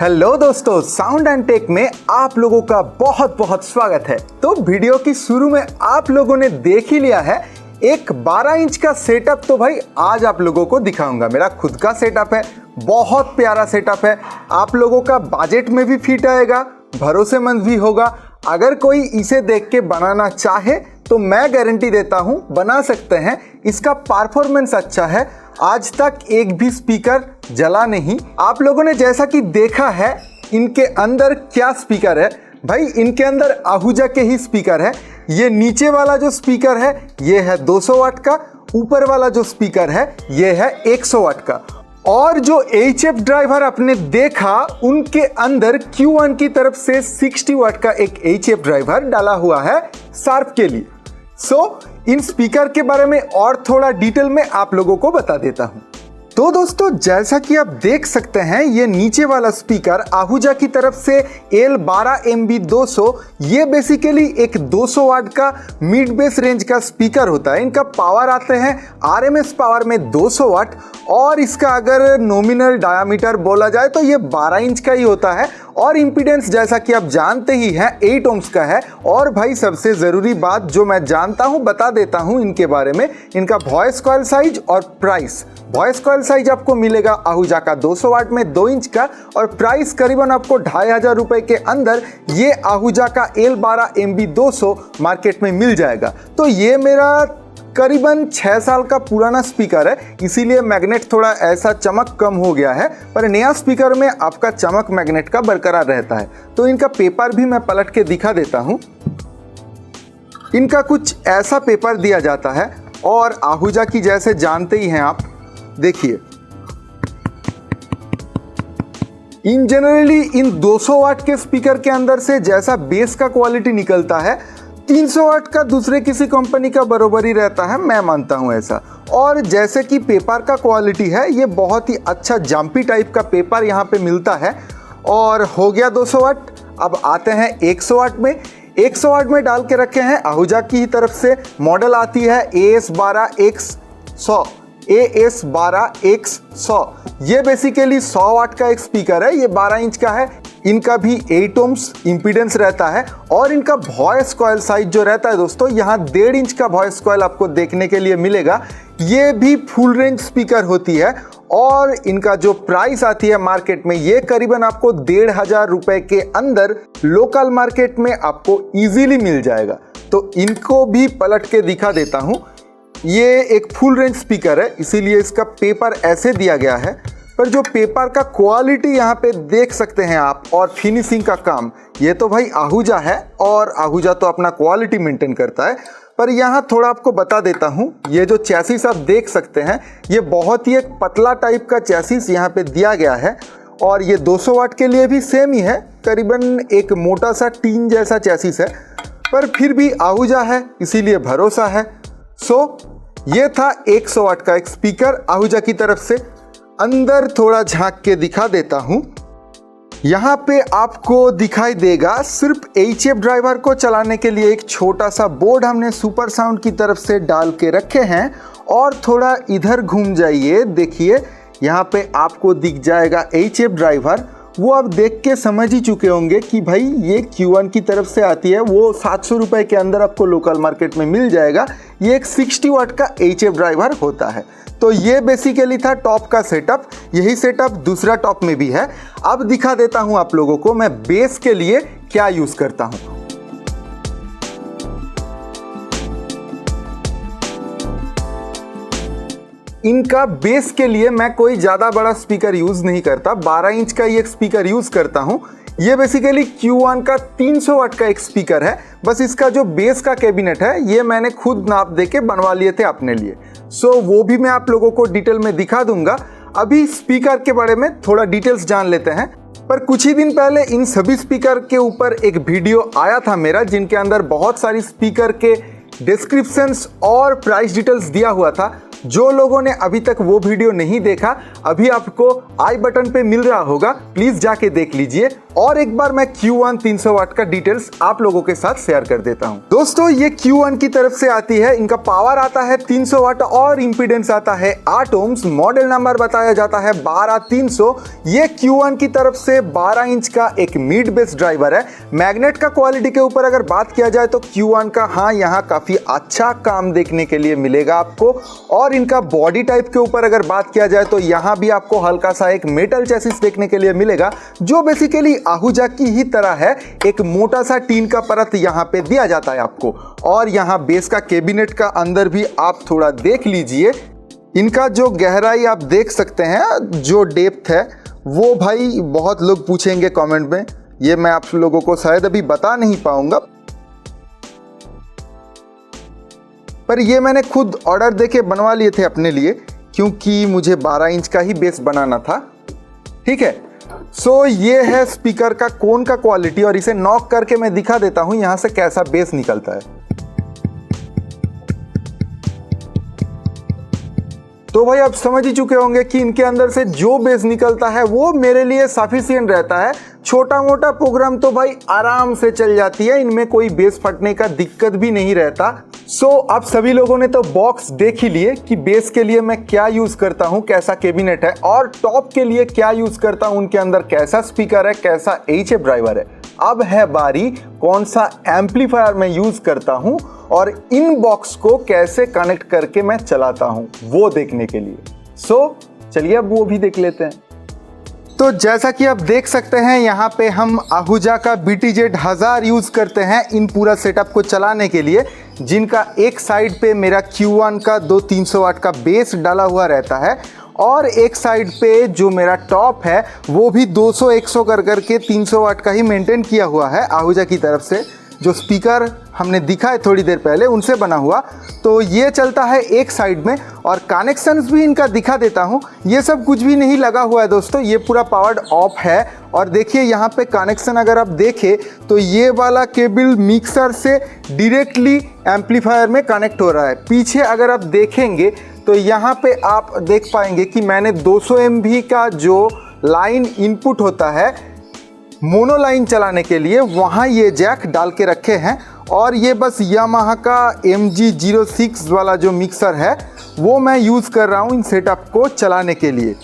Hello दोस्तों, sound and take में आप लोगों का बहुत बहुत स्वागत है। तो वीडियो की शुरू में आप लोगों ने देख ही लिया है एक 12 इंच का सेटअप। तो भाई आज आप लोगों को दिखाऊंगा, मेरा खुद का सेटअप है, बहुत प्यारा सेटअप है, आप लोगों का बजट में भी फिट आएगा, भरोसेमंद भी होगा। अगर कोई इसे देख के बनाना चाहे तो मैं गारंटी देता हूं बना सकते हैं। इसका परफॉर्मेंस अच्छा है, आज तक एक भी स्पीकर जला नहीं। आप लोगों ने जैसा कि देखा है इनके अंदर क्या स्पीकर है, भाई इनके अंदर आहूजा के ही स्पीकर है। ये नीचे वाला जो स्पीकर है ये है 200 वाट का, ऊपर वाला जो स्पीकर है ये है 100 वाट का। और जो HF ड्राइवर आपने देखा उनके अंदर Q1 की तरफ से 60 वाट का एक HF ड्राइवर डाला हुआ है शार्प के लिए। इन स्पीकर के बारे में और थोड़ा डिटेल में आप लोगों को बता देता हूं। तो दोस्तों, जैसा कि आप देख सकते हैं ये नीचे वाला स्पीकर आहूजा की तरफ से L12MB200, ये बेसिकली एक 200 वाट का मिड बेस रेंज का स्पीकर होता है। इनका पावर आते हैं RMS पावर में 200 वाट, और इसका अगर नॉमिनल डायामीटर बोला जाए तो ये 12 इंच का ही होता है। और इम्पीडेंस जैसा कि आप जानते ही हैं 8 ohms का है। और भाई सबसे ज़रूरी बात जो मैं जानता हूं बता देता हूं इनके बारे में, इनका वॉइस कॉइल साइज और प्राइस। वॉइस कॉइल साइज आपको मिलेगा आहूजा का 200 वाट में 2 इंच का, और प्राइस करीबन आपको 2500 रुपए के अंदर ये आहूजा का L12MB200 मार्केट में मिल जाएगा। तो ये मेरा करीबन 6 साल का पुराना स्पीकर है, इसीलिए मैग्नेट थोड़ा ऐसा चमक कम हो गया है, पर नया स्पीकर में आपका चमक मैग्नेट का बरकरार रहता है। तो इनका पेपर भी मैं पलट के दिखा देता हूं। इनका कुछ ऐसा पेपर दिया जाता है, और आहूजा की जैसे जानते ही हैं आप, देखिए इन जनरली इन 200 वाट के स्पीकर के अंदर से जैसा बेस का क्वालिटी निकलता है 300 वाट का दूसरे किसी कंपनी का बराबर ही रहता है, मैं मानता हूं ऐसा। और जैसे कि पेपर का क्वालिटी है ये बहुत ही अच्छा जंपी टाइप का पेपर यहाँ पे मिलता है। और हो गया 200 वाट, अब आते हैं 100 वाट में। 100 वाट में डाल के रखे हैं आहूजा की ही तरफ से, मॉडल आती है AS12X100। AS12X100 ये बेसिकली 100 वाट का एक स्पीकर है, ये 12 इंच का है। इनका भी 8 ohms इम्पीडेंस रहता है, और इनका वॉइस कॉइल साइज जो रहता है दोस्तों, यहाँ 1.5 इंच का वॉइस कॉइल आपको देखने के लिए मिलेगा। ये भी फुल रेंज स्पीकर होती है, और इनका जो प्राइस आती है मार्केट में ये करीबन आपको 1500 रुपए के अंदर लोकल मार्केट में आपको इजीली मिल जाएगा। तो इनको भी पलट के दिखा देता हूँ। ये एक फुल रेंज स्पीकर है, इसीलिए इसका पेपर ऐसे दिया गया है, पर जो पेपर का क्वालिटी यहाँ पे देख सकते हैं आप, और फिनिशिंग का काम, ये तो भाई आहूजा है, और आहूजा तो अपना क्वालिटी मेंटेन करता है। पर यहाँ थोड़ा आपको बता देता हूँ, ये जो चैसिस आप देख सकते हैं ये बहुत ही एक पतला टाइप का चैसिस यहाँ पे दिया गया है, और ये 200 वाट के लिए भी सेम ही है, करीबन एक मोटा सा टीन जैसा चैसिस है, पर फिर भी आहूजा है इसीलिए भरोसा है। ये था 100 वाट का एक स्पीकर आहूजा की तरफ से। अंदर थोड़ा झांक के दिखा देता हूं। यहां पे आपको दिखाई देगा सिर्फ HF ड्राइवर को चलाने के लिए एक छोटा सा बोर्ड हमने सुपर साउंड की तरफ से डाल के रखे हैं। और थोड़ा इधर घूम जाइए, देखिए यहां पे आपको दिख जाएगा HF ड्राइवर। वो आप देख के समझ ही चुके होंगे कि भाई ये Q1 की तरफ से आती है, वो 700 रुपए के अंदर आपको लोकल मार्केट में मिल जाएगा। ये एक 60 वाट का HF ड्राइवर होता है। तो ये बेसिकली था टॉप का सेटअप, यही सेटअप दूसरा टॉप में भी है। अब दिखा देता हूं आप लोगों को मैं बेस के लिए क्या यूज करता हूं। इनका बेस के लिए मैं कोई ज़्यादा बड़ा स्पीकर यूज़ नहीं करता, 12 इंच का ही एक स्पीकर यूज़ करता हूँ। ये बेसिकली Q1 का 300 वाट का एक स्पीकर है, बस इसका जो बेस का कैबिनेट है ये मैंने खुद नाप दे के बनवा लिए थे अपने लिए। वो भी मैं आप लोगों को डिटेल में दिखा दूंगा। अभी स्पीकर के बारे में थोड़ा डिटेल्स जान लेते हैं। पर कुछ ही दिन पहले इन सभी स्पीकर के ऊपर एक वीडियो आया था मेरा, जिनके अंदर बहुत सारी स्पीकर के डिस्क्रिप्शंस और प्राइस डिटेल्स दिया हुआ था। जो लोगों ने अभी तक वो वीडियो नहीं देखा, अभी आपको आई बटन पे मिल रहा होगा, प्लीज जाके देख लीजिए। और एक बार मैं Q1 300 वाट का डिटेल्स आप लोगों के साथ शेयर कर देता हूं। दोस्तों ये Q1 की तरफ से आती है, इनका पावर आता है 300 वाट और इंपीडेंस आता है 8 ओम्स। मॉडल नंबर बताया जाता है 12300। ये Q1 की तरफ से 12 इंच का एक मिड बेस ड्राइवर है। मैग्नेट का क्वालिटी के ऊपर अगर बात किया जाए तो Q1 का हाँ यहाँ काफी अच्छा काम देखने के लिए मिलेगा आपको। और इनका बॉडी टाइप के ऊपर अगर बात किया जाए तो यहाँ भी आपको हल्का सा एक मेटल चेसिस देखने के लिए मिलेगा, जो बेसिकली आहूजा की ही तरह है। एक मोटा सा टीन का परत यहाँ पे दिया जाता है आपको। और यहाँ बेस का कैबिनेट का अंदर भी आप थोड़ा देख लीजिए, इनका जो गहराई आप देख सकते हैं, जो डेप्थ है वो भाई बहुत लोग पूछेंगे कमेंट में, ये मैं आप लोगों को शायद अभी बता नहीं पाऊंगा, पर ये मैंने खुद ऑर्डर देके बनवा लिए थे अपने लिए, क्योंकि मुझे 12 इंच का ही बेस बनाना था। ठीक है, सो ये है स्पीकर का कोन का क्वालिटी, और इसे नॉक करके मैं दिखा देता हूं यहां से कैसा बेस निकलता है। तो भाई आप समझ ही चुके होंगे कि इनके अंदर से जो बेस निकलता है वो मेरे लिए सफिशिएंट रहता है। छोटा मोटा प्रोग्राम तो भाई आराम से चल जाती है, इनमें कोई बेस फटने का दिक्कत भी नहीं रहता। सो आप सभी लोगों ने तो बॉक्स देख ही लिए कि बेस के लिए मैं क्या यूज करता हूं, कैसा कैबिनेट है, और टॉप के लिए क्या यूज करता हूं, उनके अंदर कैसा स्पीकर है, कैसा HF ड्राइवर है। अब है बारी कौन सा एम्पलीफायर मैं यूज करता हूं और इन बॉक्स को कैसे कनेक्ट करके मैं चलाता हूं वो देखने के लिए। सो चलिए अब वो भी देख लेते हैं। तो जैसा कि आप देख सकते हैं यहाँ पे हम आहूजा का BTZ 1000 यूज करते हैं इन पूरा सेटअप को चलाने के लिए, जिनका एक साइड पे मेरा Q1 का 300 वाट का बेस डाला हुआ रहता है, और एक साइड पे जो मेरा टॉप है वो भी 200-100 कर करके 300 वाट का ही मेंटेन किया हुआ है आहूजा की तरफ से। जो स्पीकर हमने दिखाए थोड़ी देर पहले उनसे बना हुआ, तो ये चलता है एक साइड में। और कनेक्शंस भी इनका दिखा देता हूँ, ये सब कुछ भी नहीं लगा हुआ है दोस्तों, ये पूरा पावर्ड ऑफ है। और देखिए यहाँ पे कनेक्शन अगर आप देखें तो ये वाला केबल मिक्सर से डायरेक्टली एम्पलीफायर में कनेक्ट हो रहा है। पीछे अगर आप देखेंगे तो यहाँ पे आप देख पाएंगे कि मैंने 200 MV का जो लाइन इनपुट होता है मोनो लाइन चलाने के लिए, वहाँ ये जैक डाल के रखे हैं। और ये बस यामाहा का MG06 वाला जो मिक्सर है वो मैं यूज़ कर रहा हूँ इन सेटअप को चलाने के लिए।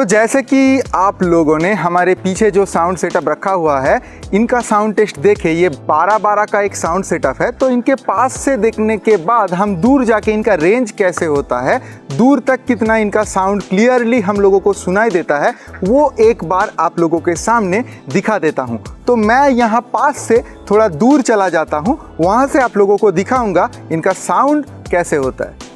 तो जैसे कि आप लोगों ने हमारे पीछे जो साउंड सेटअप रखा हुआ है, इनका साउंड टेस्ट देखे, ये 12-12 का एक साउंड सेटअप है। तो इनके पास से देखने के बाद हम दूर जाके इनका रेंज कैसे होता है, दूर तक कितना इनका साउंड क्लियरली हम लोगों को सुनाई देता है, वो एक बार आप लोगों के सामने दिखा देता हूँ। तो मैं यहाँ पास से थोड़ा दूर चला जाता हूँ, वहाँ से आप लोगों को दिखाऊंगा इनका साउंड कैसे होता है।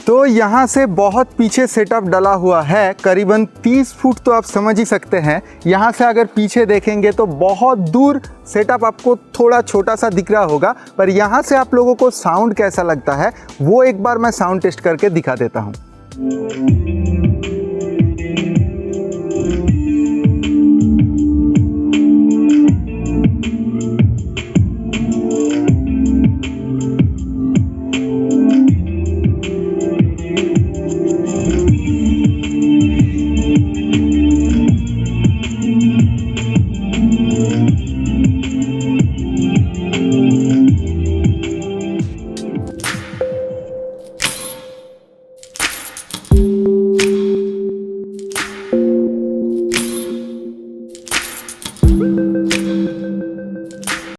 तो यहाँ से बहुत पीछे सेटअप डला हुआ है, करीबन 30 फुट, तो आप समझ ही सकते हैं। यहाँ से अगर पीछे देखेंगे तो बहुत दूर सेटअप आपको थोड़ा छोटा सा दिख रहा होगा, पर यहाँ से आप लोगों को साउंड कैसा लगता है वो एक बार मैं साउंड टेस्ट करके दिखा देता हूँ।